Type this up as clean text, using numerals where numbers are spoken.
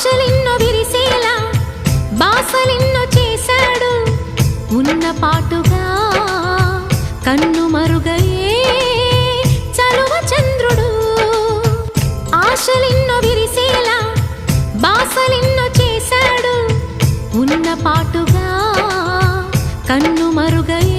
ఆశలెన్నో విరిసేలా బాసలెన్నో చేశాడు ఉన్న పాటుగా కన్ను మరుగయే చలువ చంద్రుడు ఆశలెన్నో విరిసేలా బాసలెన్నో చేశాడు ఉన్న పాటుగా కన్ను మరుగయే